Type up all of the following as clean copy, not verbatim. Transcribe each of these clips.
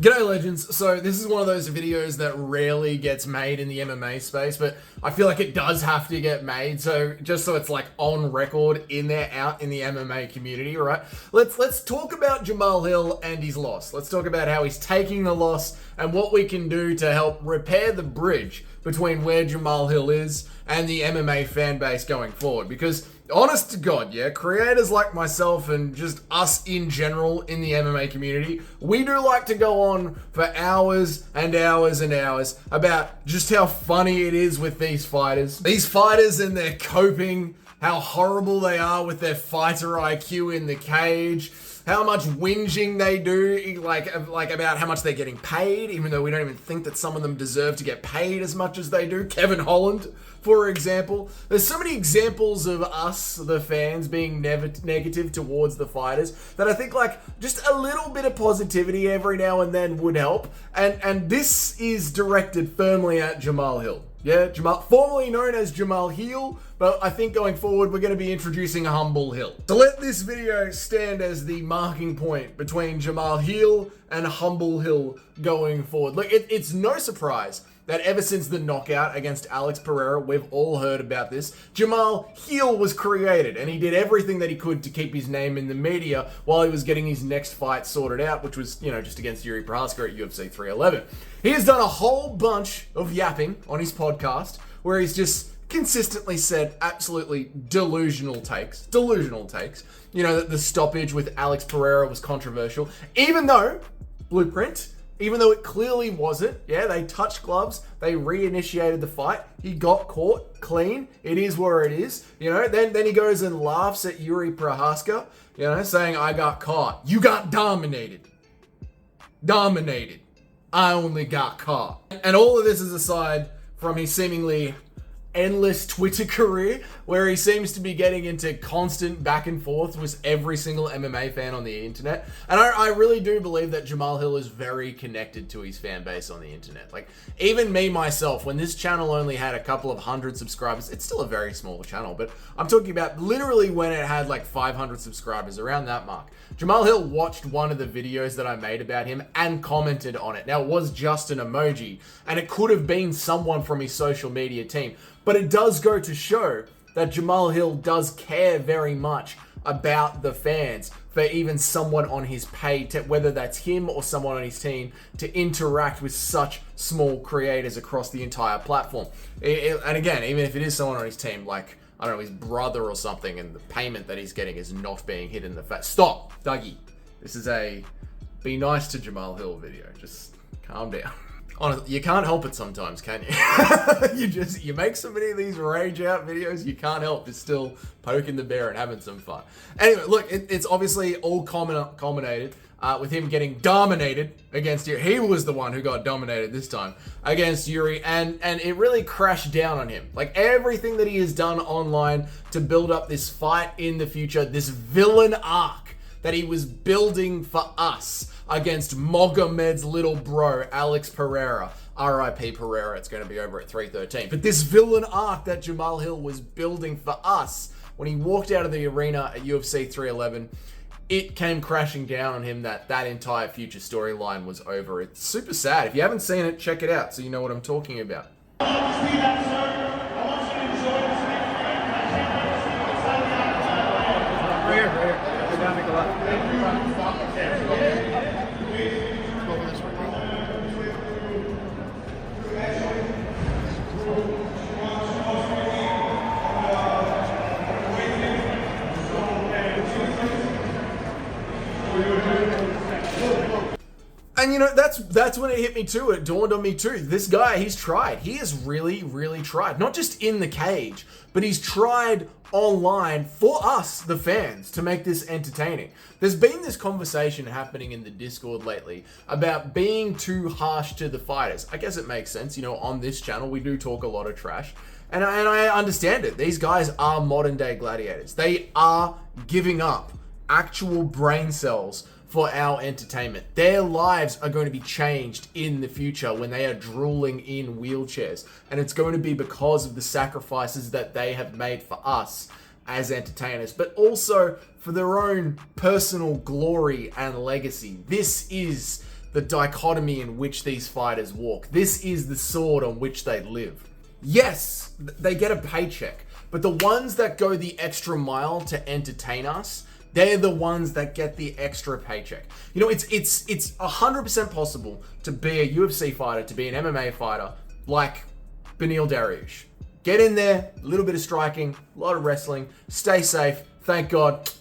G'day legends. So this is one of those videos that rarely gets made in the MMA space, but I feel like it does have to get made. So just so it's like on record in there, out in the MMA community, right? Let's talk about Jamahal Hill and his loss. Let's talk about how he's taking the loss and what we can do to help repair the bridge between where Jamahal Hill is and the MMA fan base going forward. Because honest to God, yeah, creators like myself and just us in general in the MMA community, we do like to go on for hours and hours and hours about just how funny it is with these fighters. These fighters and their coping, how horrible they are with their fighter IQ in the cage, how much whinging they do, like about how much they're getting paid, even though we don't even think that some of them deserve to get paid as much as they do. Kevin Holland, for example. There's so many examples of us, the fans, being negative towards the fighters that I think like just a little bit of positivity every now and then would help. And this is directed firmly at Jamahal Hill. Yeah, Jamahal, formerly known as Jamahal Hill, but I think going forward we're going to be introducing a Humble Hill. To let this video stand as the marking point between Jamahal Hill and Humble Hill going forward. Look, it's no surprise that ever since the knockout against Alex Pereira, we've all heard about this, Jamahal Hill was created, and he did everything that he could to keep his name in the media while he was getting his next fight sorted out, which was, you know, just against Yuri Prohaska at UFC 311. He has done a whole bunch of yapping on his podcast where he's just consistently said absolutely delusional takes. You know, that the stoppage with Alex Pereira was controversial, even though it clearly wasn't. Yeah, they touched gloves. They reinitiated the fight. He got caught clean. It is where it is. You know, then he goes and laughs at Yuri Prohaska, you know, saying, I got caught. You got dominated. I only got caught. And all of this is aside from his seemingly endless Twitter career where he seems to be getting into constant back and forth with every single MMA fan on the internet. And I really do believe that Jamahal Hill is very connected to his fan base on the internet. Like, even me, myself, when this channel only had a couple of hundred subscribers, it's still a very small channel, but I'm talking about literally when it had like 500 subscribers, around that mark. Jamahal Hill watched one of the videos that I made about him and commented on it. Now, it was just an emoji, and it could have been someone from his social media team, but it does go to show that Jamahal Hill does care very much about the fans, for even someone on his page, whether that's him or someone on his team, to interact with such small creators across the entire platform. And again, even if it is someone on his team, like, I don't know, his brother or something, and the payment that he's getting is not being hit in the face. Stop, Dougie. This is a be nice to Jamahal Hill video. Just calm down. Honestly, you can't help it sometimes, can you? you make so many of these rage out videos, you can't help but still poking the bear and having some fun. Anyway, look, it's obviously all culminated with him getting dominated against Yuri. He was the one who got dominated this time against Yuri, and it really crashed down on him. Like, everything that he has done online to build up this fight in the future, this villain arc that he was building for us against Mogomed's little bro, Alex Pereira. R.I.P. Pereira, it's going to be over at 313. But this villain arc that Jamahal Hill was building for us, when he walked out of the arena at UFC 311, it came crashing down on him that entire future storyline was over. It's super sad. If you haven't seen it, check it out so you know what I'm talking about. And you know, that's when it hit me too. It dawned on me too. This guy, he's tried. He has really, really tried. Not just in the cage, but he's tried online for us, the fans, to make this entertaining. There's been this conversation happening in the Discord lately about being too harsh to the fighters. I guess it makes sense. You know, on this channel, we do talk a lot of trash. And I understand it. These guys are modern day gladiators. They are giving up actual brain cells for our entertainment. Their lives are going to be changed in the future when they are drooling in wheelchairs. And it's going to be because of the sacrifices that they have made for us as entertainers, but also for their own personal glory and legacy. This is the dichotomy in which these fighters walk. This is the sword on which they live. Yes, they get a paycheck, but the ones that go the extra mile to entertain us, they're the ones that get the extra paycheck. You know, it's 100% possible to be a UFC fighter, to be an MMA fighter, like Beneil Dariush. Get in there, a little bit of striking, a lot of wrestling, stay safe, thank God,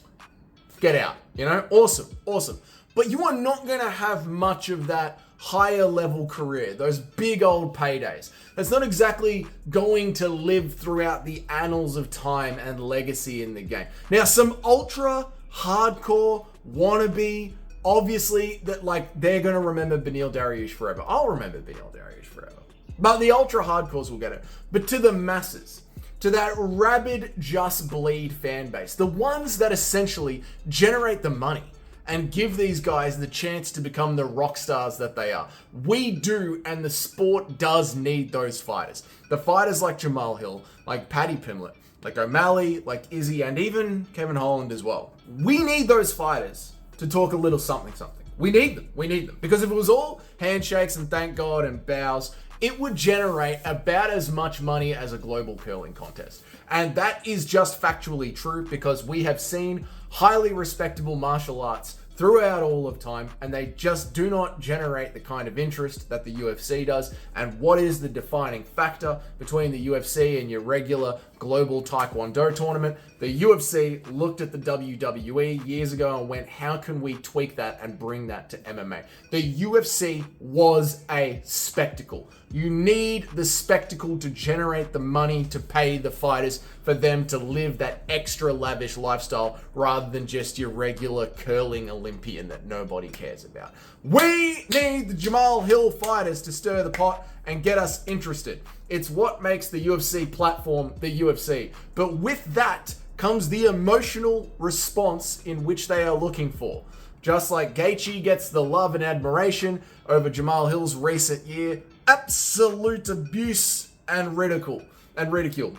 get out, you know? Awesome. But you are not gonna have much of that higher level career, those big old paydays. That's not exactly going to live throughout the annals of time and legacy in the game. Now, some ultra hardcore wannabe, obviously, that like they're gonna remember Beneil Dariush forever. I'll remember Beneil Dariush forever. But the ultra hardcores will get it. But to the masses, to that rabid just bleed fan base, the ones that essentially generate the money and give these guys the chance to become the rock stars that they are. We do, and the sport does need those fighters. The fighters like Jamahal Hill, like Paddy Pimblett, like O'Malley, like Izzy, and even Kevin Holland as well. We need those fighters to talk a little something. We need them. Because if it was all handshakes and thank God and bows, it would generate about as much money as a global curling contest. And that is just factually true because we have seen highly respectable martial arts throughout all of time, and they just do not generate the kind of interest that the UFC does. And what is the defining factor between the UFC and your regular global Taekwondo tournament? The UFC looked at the WWE years ago and went, how can we tweak that and bring that to MMA? The UFC was a spectacle. You need the spectacle to generate the money to pay the fighters for them to live that extra lavish lifestyle rather than just your regular curling Olympian that nobody cares about. We need the Jamahal Hill fighters to stir the pot and get us interested. It's what makes the UFC platform the UFC. But with that comes the emotional response in which they are looking for. Just like Gaethje gets the love and admiration over Jamahal Hill's recent year, absolute abuse and ridicule.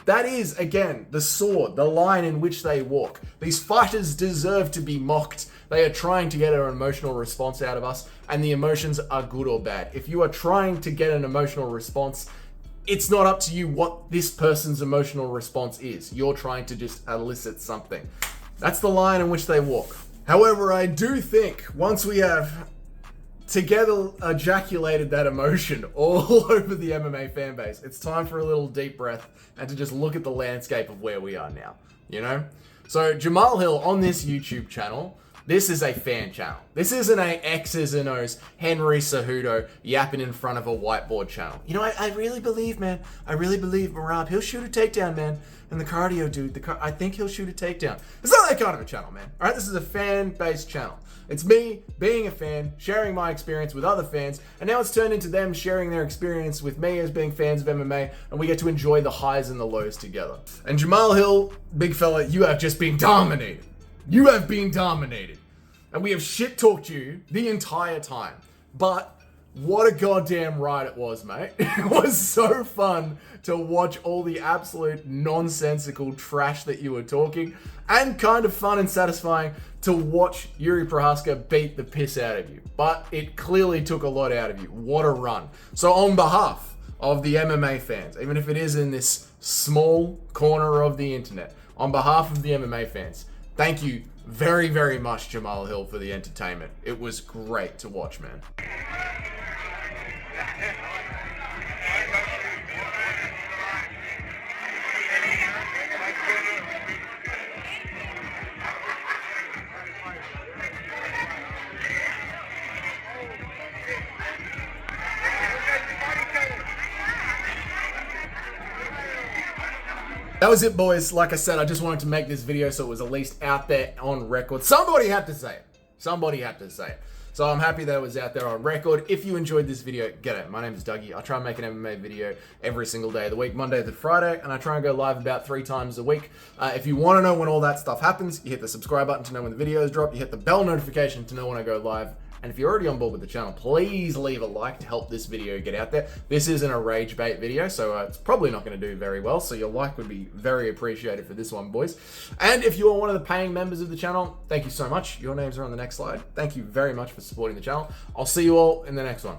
That is, again, the sword, the line in which they walk. These fighters deserve to be mocked. They are trying to get an emotional response out of us, and the emotions are good or bad. If you are trying to get an emotional response, it's not up to you what this person's emotional response is. You're trying to just elicit something. That's the line in which they walk. However, I do think once we have together ejaculated that emotion all over the MMA fan base, it's time for a little deep breath and to just look at the landscape of where we are now, you know? So Jamahal Hill on this YouTube channel, this is a fan channel. This isn't a X's and O's Henry Cejudo yapping in front of a whiteboard channel. You know, I really believe, man. I really believe Marab, he'll shoot a takedown, man. And the cardio dude, I think he'll shoot a takedown. It's not that kind of a channel, man. All right, this is a fan-based channel. It's me being a fan, sharing my experience with other fans, and now it's turned into them sharing their experience with me as being fans of MMA, and we get to enjoy the highs and the lows together. And Jamahal Hill, big fella, you have just been dominated. You have been dominated. And we have shit-talked you the entire time. But what a goddamn ride it was, mate. It was so fun to watch all the absolute nonsensical trash that you were talking, and kind of fun and satisfying to watch Yuri Prohaska beat the piss out of you. But it clearly took a lot out of you. What a run. So on behalf of the MMA fans, even if it is in this small corner of the internet, on behalf of the MMA fans, thank you very, very much, Jamahal Hill, for the entertainment. It was great to watch, man. That was it, boys. Like I said, I just wanted to make this video so it was at least out there on record. Somebody had to say it. Somebody had to say it. So I'm happy that it was out there on record. If you enjoyed this video, get it. My name is Dougie. I try and make an MMA video every single day of the week, Monday to Friday, and I try and go live about 3 times a week. If you want to know when all that stuff happens, you hit the subscribe button to know when the videos drop. You hit the bell notification to know when I go live. And if you're already on board with the channel, please leave a like to help this video get out there. This isn't a rage bait video, so it's probably not going to do very well. So your like would be very appreciated for this one, boys. And if you are one of the paying members of the channel, thank you so much. Your names are on the next slide. Thank you very much for supporting the channel. I'll see you all in the next one.